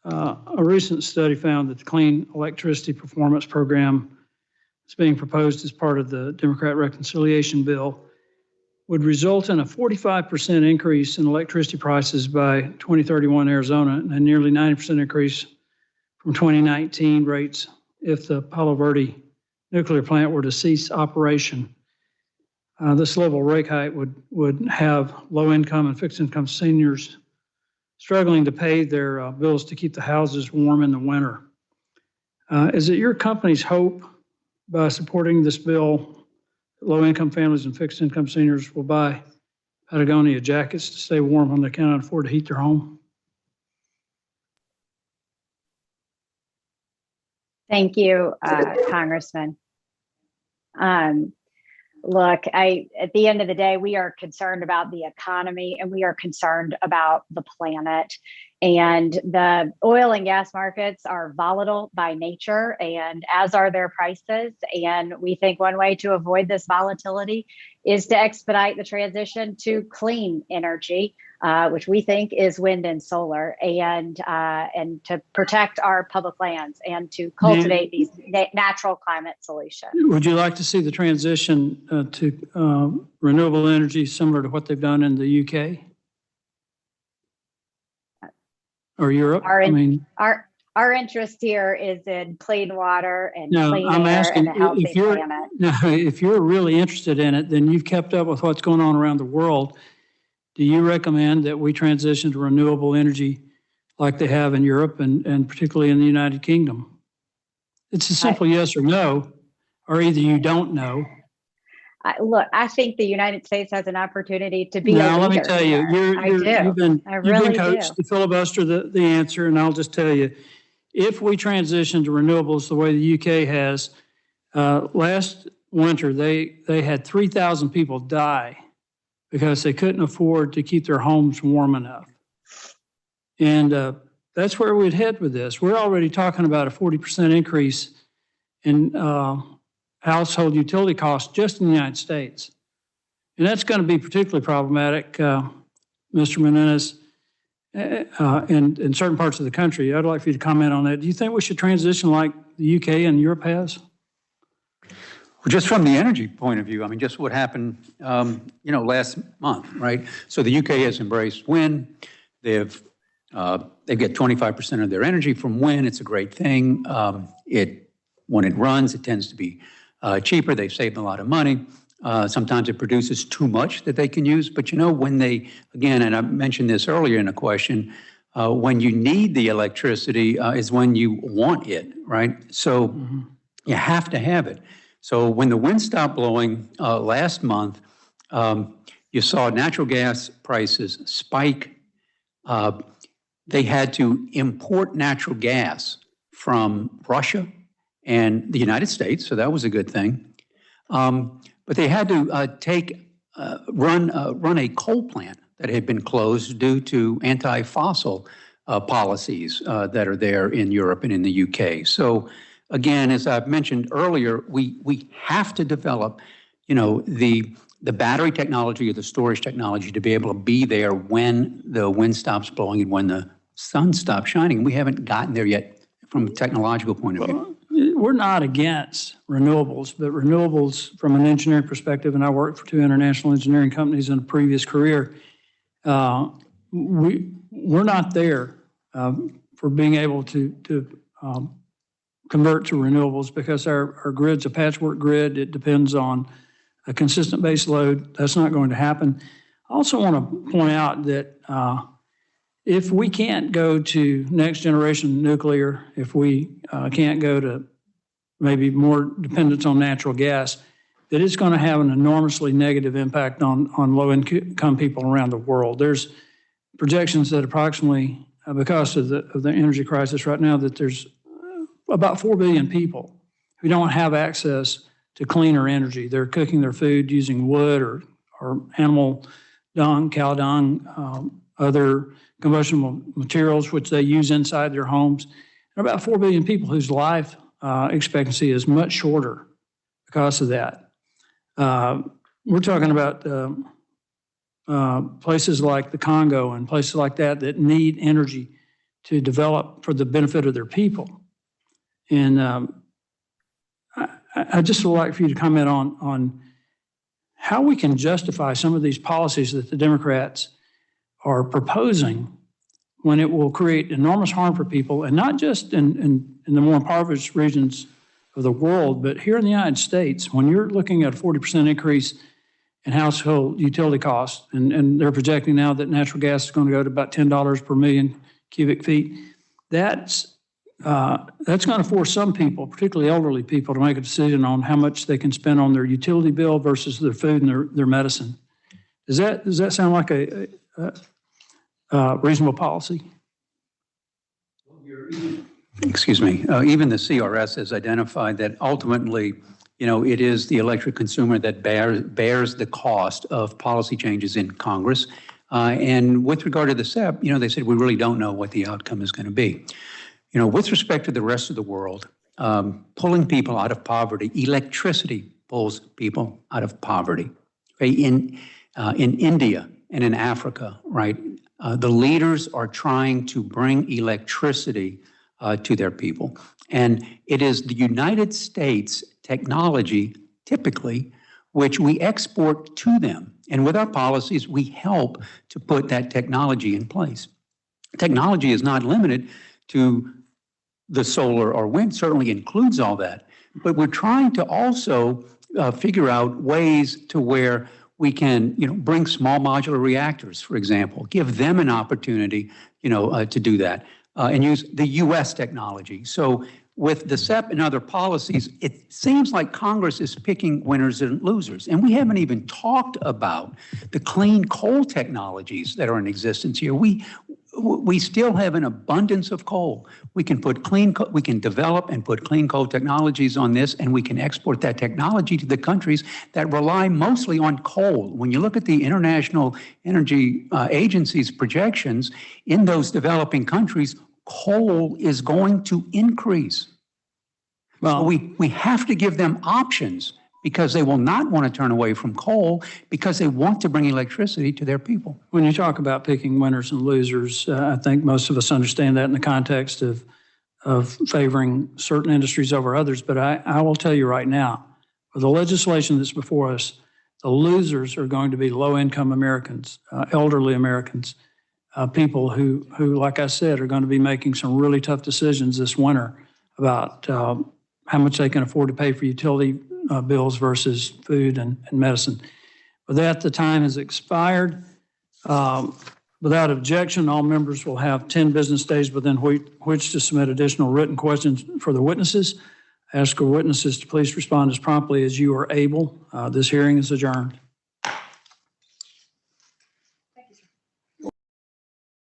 a recent study found that the Clean Electricity Performance Program that's being proposed as part of the Democrat reconciliation bill would result in a 45% increase in electricity prices by 2031 Arizona and a nearly 90% increase from 2019 rates if the Palo Verde nuclear plant were to cease operation. This level of rate hike would have low-income and fixed-income seniors struggling to pay their bills to keep the houses warm in the winter. Is it your company's hope by supporting this bill, low-income families and fixed-income seniors will buy Patagonia jackets to stay warm when they cannot afford to heat their home? Thank you, Congressman. Look, at the end of the day, we are concerned about the economy and we are concerned about the planet. And the oil and gas markets are volatile by nature, and as are their prices. And we think one way to avoid this volatility is to expedite the transition to clean energy, which we think is wind and solar, and to protect our public lands and to cultivate these natural climate solutions. Would you like to see the transition to renewable energy similar to what they've done in the UK or Europe? Our interest here is in clean water and clean air and a healthy planet. No, if you're really interested in it, then you've kept up with what's going on around the world. Do you recommend that we transition to renewable energy like they have in Europe and particularly in the United Kingdom? It's a simple yes or no, or either you don't know. Look, I think the United States has an opportunity to be a leader. Now, let me tell you, you've been coached to filibuster the answer, and I'll just tell you, if we transition to renewables the way the UK has, last winter they had 3,000 people die because they couldn't afford to keep their homes warm enough. And that's where we'd head with this. We're already talking about a 40% increase in household utility costs just in the United States. And that's going to be particularly problematic, Mr. Menendez, in certain parts of the country. I'd like for you to comment on that. Do you think we should transition like the UK and Europe has? Well, just from the energy point of view, I mean, just what happened, last month, right? So the UK has embraced wind. They get 25% of their energy from wind. It's a great thing. When it runs, it tends to be cheaper. They've saved a lot of money. Sometimes it produces too much that they can use. But when they, again, and I mentioned this earlier in a question, when you need the electricity is when you want it, right? So you have to have it. So when the wind stopped blowing last month, you saw natural gas prices spike. They had to import natural gas from Russia and the United States, so that was a good thing. But they had to run a coal plant that had been closed due to anti-fossil policies that are there in Europe and in the UK. So again, as I've mentioned earlier, we have to develop, the battery technology or the storage technology to be able to be there when the wind stops blowing and when the sun stops shining. We haven't gotten there yet from a technological point of view. We're not against renewables, but renewables from an engineering perspective, and I worked for 2 international engineering companies in a previous career, we're not there for being able to convert to renewables because our grid's a patchwork grid. It depends on a consistent base load. That's not going to happen. I also want to point out that if we can't go to next generation nuclear, if we can't go to maybe more dependence on natural gas, that it's going to have an enormously negative impact on low-income people around the world. There's projections that approximately, because of the energy crisis right now, that there's about 4 billion people who don't have access to cleaner energy. They're cooking their food using wood or animal dung, cow dung, other combustible materials which they use inside their homes. And about 4 billion people whose life expectancy is much shorter because of that. We're talking about places like the Congo and places like that need energy to develop for the benefit of their people. And I just would like for you to comment on how we can justify some of these policies that the Democrats are proposing when it will create enormous harm for people, and not just in the more impoverished regions of the world, but here in the United States, when you're looking at a 40% increase in household utility costs, and they're projecting now that natural gas is going to go to about $10 per million cubic feet, that's going to force some people, particularly elderly people, to make a decision on how much they can spend on their utility bill versus their food and their medicine. Does that sound like a reasonable policy? Excuse me. Even the CRS has identified that ultimately, it is the electric consumer that bears the cost of policy changes in Congress. And with regard to the SEP, they said we really don't know what the outcome is going to be. With respect to the rest of the world, pulling people out of poverty, electricity pulls people out of poverty. Okay? In India and in Africa, right, the leaders are trying to bring electricity to their people. And it is the United States technology, typically, which we export to them. And with our policies, we help to put that technology in place. Technology is not limited to the solar or wind, certainly includes all that. But we're trying to also figure out ways to where we can, bring small modular reactors, for example, give them an opportunity, to do that, and use the U.S. technology. So with the SEP and other policies, it seems like Congress is picking winners and losers. And we haven't even talked about the clean coal technologies that are in existence here. We still have an abundance of coal. We can we can develop and put clean coal technologies on this, and we can export that technology to the countries that rely mostly on coal. When you look at the International Energy Agency's projections, in those developing countries, coal is going to increase. Well, so we have to give them options, because they will not want to turn away from coal because they want to bring electricity to their people. When you talk about picking winners and losers, I think most of us understand that in the context of favoring certain industries over others. But I will tell you right now, with the legislation that's before us, the losers are going to be low-income Americans, elderly Americans, people who, like I said, are going to be making some really tough decisions this winter about how much they can afford to pay for utility bills versus food and medicine. With that, the time has expired. Without objection, all members will have 10 business days within which to submit additional written questions for the witnesses. I ask our witnesses to please respond as promptly as you are able. This hearing is adjourned.